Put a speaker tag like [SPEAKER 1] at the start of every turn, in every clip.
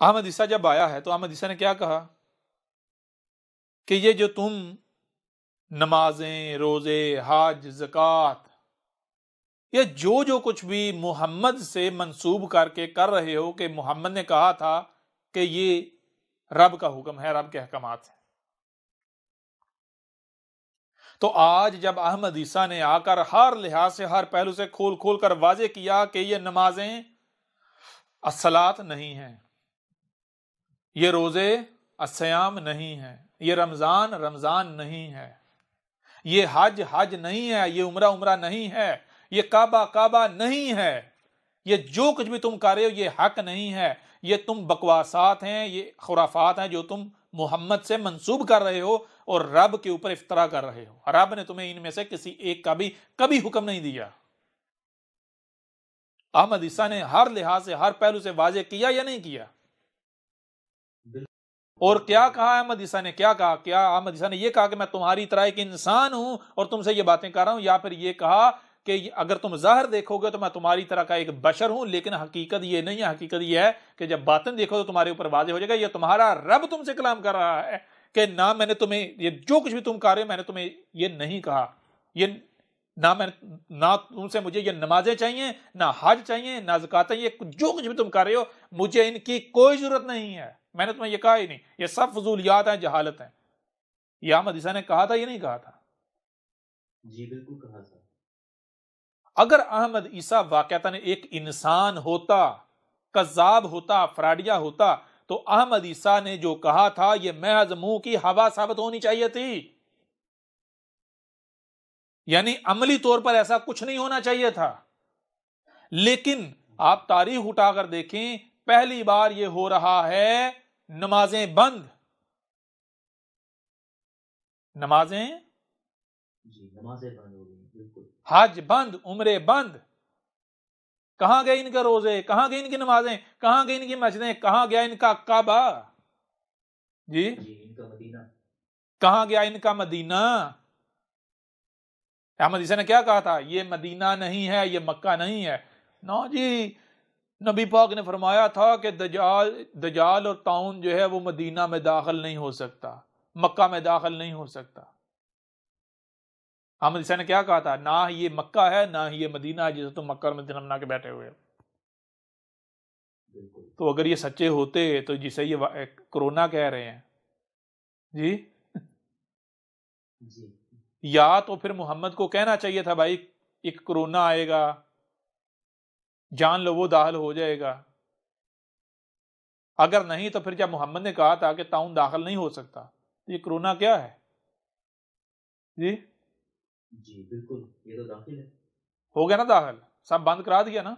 [SPEAKER 1] احمد عیسیٰ جب آیا ہے تو احمد عیسیٰ نے کیا کہا کہ یہ جو تم نمازیں، روزے، حج، زکوٰۃ، یہ جو کچھ بھی محمد سے منسوب کر کے کر رہے ہو کہ محمد نے کہا تھا کہ یہ رب کا حکم ہے، رب کے احکامات ہیں، تو آج جب احمد عیسیٰ نے آ کر ہر لحاظ سے، ہر پہلو سے کھول کھول کر واضح کیا کہ یہ نمازیں الصلاۃ نہیں ہیں، یہ روزے الصیام نہیں ہیں، یہ رمضان رمضان نہیں ہے، یہ حج حج نہیں ہے، یہ عمرہ عمرہ نہیں ہے، یہ کعبہ کعبہ نہیں ہے، یہ جو کچھ بھی تم کر رہے ہو یہ حق نہیں ہے، یہ تم بکواسات ہیں، یہ خرافات ہیں جو تم محمد سے منسوب کر رہے ہو اور رب کے اوپر افترا کر رہے ہو، رب نے تمہیں ان میں سے کسی ایک کا بھی کبھی حکم نہیں دیا۔ احمد عیسیٰ نے ہر لحاظ سے، ہر پہلو سے واضح کیا یا نہیں کیا؟ اور کیا کہا احمد عیسیٰ نے؟ کیا کہا؟ کیا احمد عیسیٰ نے یہ کہا کہ میں تمہاری طرح ایک انسان ہوں اور تم سے یہ باتیں کر رہا ہوں، یا پھر یہ کہا کہ اگر تم ظاہر دیکھو گے تو میں تمہاری طرح کا ایک بشر ہوں، لیکن حقیقت یہ نہیں ہے، حقیقت یہ ہے کہ جب باطن دیکھو تو تمہارے اوپر واضح ہو جائے گا یہ تمہارا رب تم سے کلام کر رہا ہے کہ نہ میں نے تمہیں یہ جو کچھ بھی تم کر رہے ہو میں نے تمہیں یہ نہیں کہا، یہ نہ تم سے مجھے یہ نمازیں چاہیے، نہ حج چاہیے، نہ زکوٰۃ چاہیے، جو کچھ بھی تم کر رہے ہو مجھے ان کی کوئی ضرورت نہیں ہے، میں نے تمہیں یہ کہا ہی نہیں، یہ سب فضولیات ہیں، جہالت ہیں۔ یہ احمد عیسیٰ نے کہا تھا یہ نہیں کہا تھا؟
[SPEAKER 2] جی بالکل کہا تھا۔
[SPEAKER 1] اگر احمد عیسیٰ واقعتاً ایک انسان ہوتا، کذاب ہوتا، فراڈیا ہوتا، تو احمد عیسیٰ نے جو کہا تھا یہ محض منہ کی ہوا ثابت ہونی چاہیے تھی، یعنی عملی طور پر ایسا کچھ نہیں ہونا چاہیے تھا۔ لیکن آپ تاریخ اٹھا کر دیکھیں، پہلی بار یہ ہو رہا ہے نمازیں بند، نمازیں
[SPEAKER 2] جی نمازیں بند ہو گئی، بالکل۔
[SPEAKER 1] حج بند، عمرے بند، کہاں گئے ان کے روزے، کہاں گئے ان کی نمازیں، کہاں گئے ان کی مسجدیں، کہاں گیا ان کا کعبہ؟ جی
[SPEAKER 2] ان کا مدینہ
[SPEAKER 1] کہاں گیا ان کا مدینہ؟ احمد عیسیٰ نے کیا کہا تھا؟ یہ مدینہ نہیں ہے، یہ مکہ نہیں ہے۔ نو جی، نبی پاک نے فرمایا تھا کہ دجال اور طاعون جو ہے وہ مدینہ میں داخل نہیں ہو سکتا، مکہ میں داخل نہیں ہو سکتا۔ احمد عیسیٰ نے کیا کہا تھا؟ نہ یہ مکہ ہے نہ ہی یہ مدینہ ہے جسے تم مکہ اور مدینہ بنا کے بیٹھے ہوئے۔ تو اگر یہ سچے ہوتے تو جسے یہ کرونا کہہ رہے ہیں جی یا تو پھر محمد کو کہنا چاہیے تھا بھائی ایک کرونا آئے گا، جان لو وہ داخل ہو جائے گا۔ اگر نہیں تو پھر جب محمد نے کہا تھا کہ طاعون داخل نہیں ہو سکتا تو یہ کرونا کیا ہے؟ جی
[SPEAKER 2] جی بالکل، یہ تو داخل ہے،
[SPEAKER 1] ہو گیا نا داخل، سب بند کرا دیا نا۔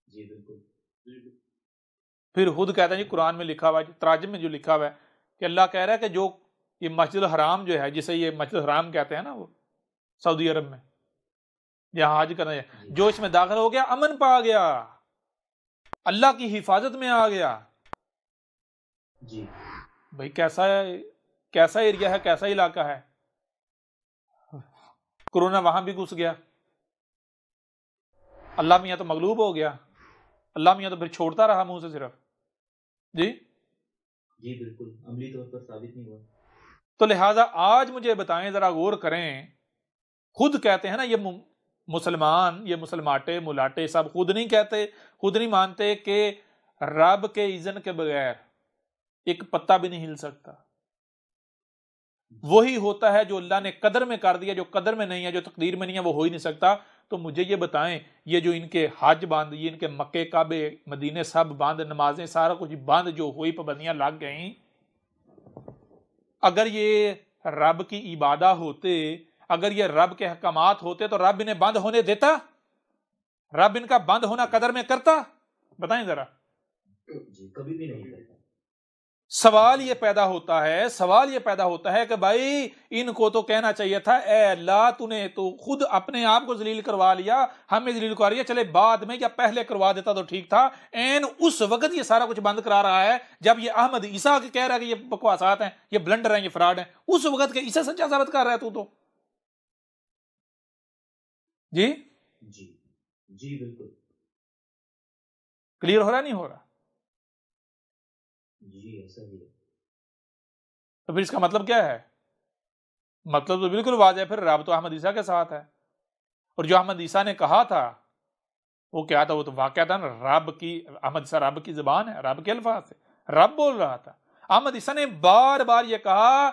[SPEAKER 2] جی بالکل۔
[SPEAKER 1] پھر خود کہتا ہے جی قرآن میں لکھا ہوا ہے، تراجم میں جو لکھا ہوا ہے کہ اللہ کہہ رہا ہے کہ جو یہ مسجد الحرام جو ہے، جسے یہ مسجد الحرام کہتے ہیں نا، وہ سعودی عرب میں جہاں حج کرنا ہے، جو اس میں داخل ہو گیا امن پا گیا، اللہ کی حفاظت میں آ گیا۔
[SPEAKER 2] جی
[SPEAKER 1] بھائی کیسا ایریا ہے، کیسا علاقہ ہے؟ کرونا وہاں بھی گھس گیا، اللہ میاں تو مغلوب ہو گیا، اللہ میاں تو پھر چھوڑتا رہا منہ سے صرف۔
[SPEAKER 2] جی بالکل، عملی طور پر ثابت نہیں ہوا۔
[SPEAKER 1] تو لہٰذا آج مجھے بتائیں، ذرا غور کریں، خود کہتے ہیں نا یہ مسلمان، یہ مسلماٹے ملاٹے سب خود نہیں کہتے، خود نہیں مانتے کہ رب کے اذن کے بغیر ایک پتا بھی نہیں ہل سکتا۔ وہی ہوتا ہے جو اللہ نے قدر میں کر دیا، جو قدر میں نہیں ہے، جو تقدیر میں نہیں ہے، وہ ہو ہی نہیں سکتا۔ تو مجھے یہ بتائیں، یہ جو ان کے حج بند، یہ ان کے مکے کعبے مدینے سب بند، نمازیں سارا کچھ بند جو ہوئی، پابندیاں لگ گئیں، اگر یہ رب کی عبادہ ہوتے، اگر یہ رب کے احکامات ہوتے تو رب انہیں بند ہونے دیتا؟ رب ان کا بند ہونا قدر میں کرتا؟ بتائیں ذرا۔
[SPEAKER 2] جی کبھی بھی نہیں کرتا۔
[SPEAKER 1] سوال یہ پیدا ہوتا ہے کہ بھائی ان کو تو کہنا چاہیے تھا اے اللہ تو نے تو خود اپنے آپ کو ذلیل کروا لیا، ہمیں ذلیل کروا لیا، چلے بعد میں یا پہلے کروا دیتا تو ٹھیک تھا، این اس وقت یہ سارا کچھ بند کرا رہا ہے جب یہ احمد عیسیٰ کہہ رہا ہے کہ یہ بکواسات ہیں، یہ بلنڈر ہیں، یہ فراڈ ہیں، اس وقت کے اسے سچا ثابت کر رہا ہے تو جی
[SPEAKER 2] جی بالکل۔
[SPEAKER 1] کلیئر ہو رہا نہیں ہو رہا؟
[SPEAKER 2] جی ایسا ہی ہے.
[SPEAKER 1] تو پھر اس کا مطلب کیا ہے؟ مطلب تو بالکل واضح ہے، پھر رب تو احمد عیسیٰ کے ساتھ ہے. اور جو احمد عیسیٰ نے کہا تھا وہ کیا تھا؟ وہ تو واقعہ تھا نا، رب کی، احمد عیسیٰ رب کی زبان ہے، رب کے الفاظ سے رب بول رہا تھا. احمد عیسیٰ نے بار بار یہ کہا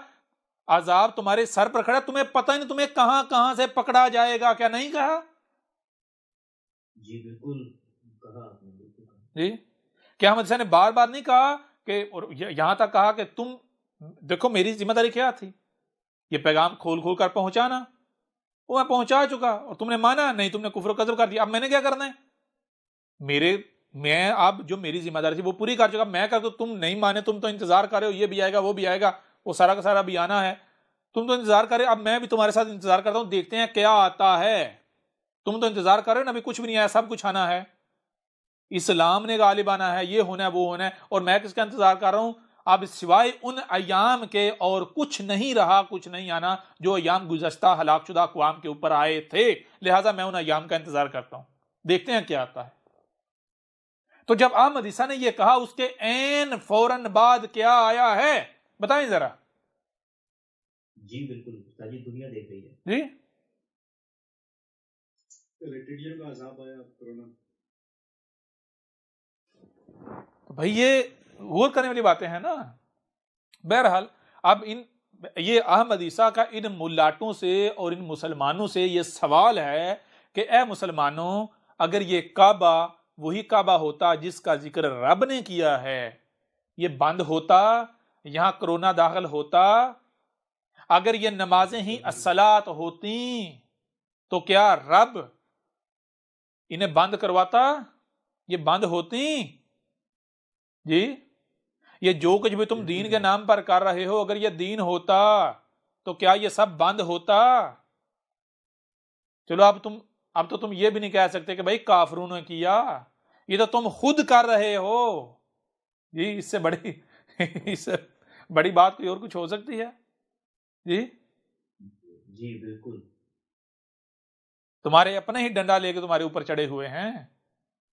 [SPEAKER 1] عذاب تمہارے سر پر کھڑا، تمہیں پتہ نہیں تمہیں کہاں کہاں سے پکڑا جائے گا، کیا نہیں کہا؟
[SPEAKER 2] جی بالکل کہا آپ نے، بالکل کہا.
[SPEAKER 1] جی کیا احمد عیسیٰ نے بار بار نہیں کہا کہ، اور یہاں تک کہا کہ تم دیکھو میری ذمہ داری کیا تھی، یہ پیغام کھول کھول کر پہنچانا، وہ میں پہنچا چکا اور تم نے مانا نہیں، تم نے کفر و کذب کر دیا، اب میں نے کیا کرنا ہے؟ میں اب جو میری ذمہ داری تھی وہ پوری کر چکا، میں کر دو، تم نہیں مانے، تم تو انتظار کر رہے ہو یہ بھی آئے گا وہ بھی آئے گا، وہ سارا کا سارا بھی آنا ہے، تم تو انتظار کر رہے، اب میں بھی تمہارے ساتھ انتظار کرتا ہوں، دیکھتے ہیں کیا آتا ہے. تم تو انتظار کر رہے ہو نا، ابھی کچھ بھی نہیں آیا، سب کچھ آنا ہے، اسلام نے غالب آنا ہے، یہ ہونا ہے وہ ہونا ہے، اور میں کس کا انتظار کر رہا ہوں؟ اب سوائے ان ایام کے اور کچھ نہیں رہا، کچھ نہیں آنا جو ایام گزشتہ ہلاک شدہ اقوام کے اوپر آئے تھے، لہٰذا میں ان ایام کا انتظار کرتا ہوں، دیکھتے ہیں کیا آتا ہے. تو جب احمد عیسیٰ نے یہ کہا اس کے عین فوراً بعد کیا آیا ہے بتائیں ذرا.
[SPEAKER 2] جی بالکل ساری دنیا دیکھ رہی ہے.
[SPEAKER 1] جی
[SPEAKER 3] ریٹیڈیم کا عذاب آیا، کرونا.
[SPEAKER 1] تو بھائی یہ غور کرنے والی باتیں ہیں نا. بہرحال اب یہ احمد عیسیٰ کا ان ملاٹوں سے اور ان مسلمانوں سے یہ سوال ہے کہ اے مسلمانوں، اگر یہ کعبہ وہی کعبہ ہوتا جس کا ذکر رب نے کیا ہے، یہ بند ہوتا، یہاں کرونا داخل ہوتا، اگر یہ نمازیں ہی الصلاۃ ہوتی تو کیا رب انہیں بند کرواتا؟ یہ بند ہوتی؟ جی یہ جو کچھ بھی تم دین کے نام پر کر رہے ہو، اگر یہ دین ہوتا تو کیا یہ سب بند ہوتا؟ چلو اب تو تم یہ بھی نہیں کہہ سکتے کہ بھائی کافروں نے کیا، یہ تو تم خود کر رہے ہو. جی اس سے بڑی بات کوئی اور کچھ ہو سکتی ہے؟ جی
[SPEAKER 2] جی بالکل.
[SPEAKER 1] تمہارے اپنے ہی ڈنڈا لے کے تمہارے اوپر چڑھے ہوئے ہیں.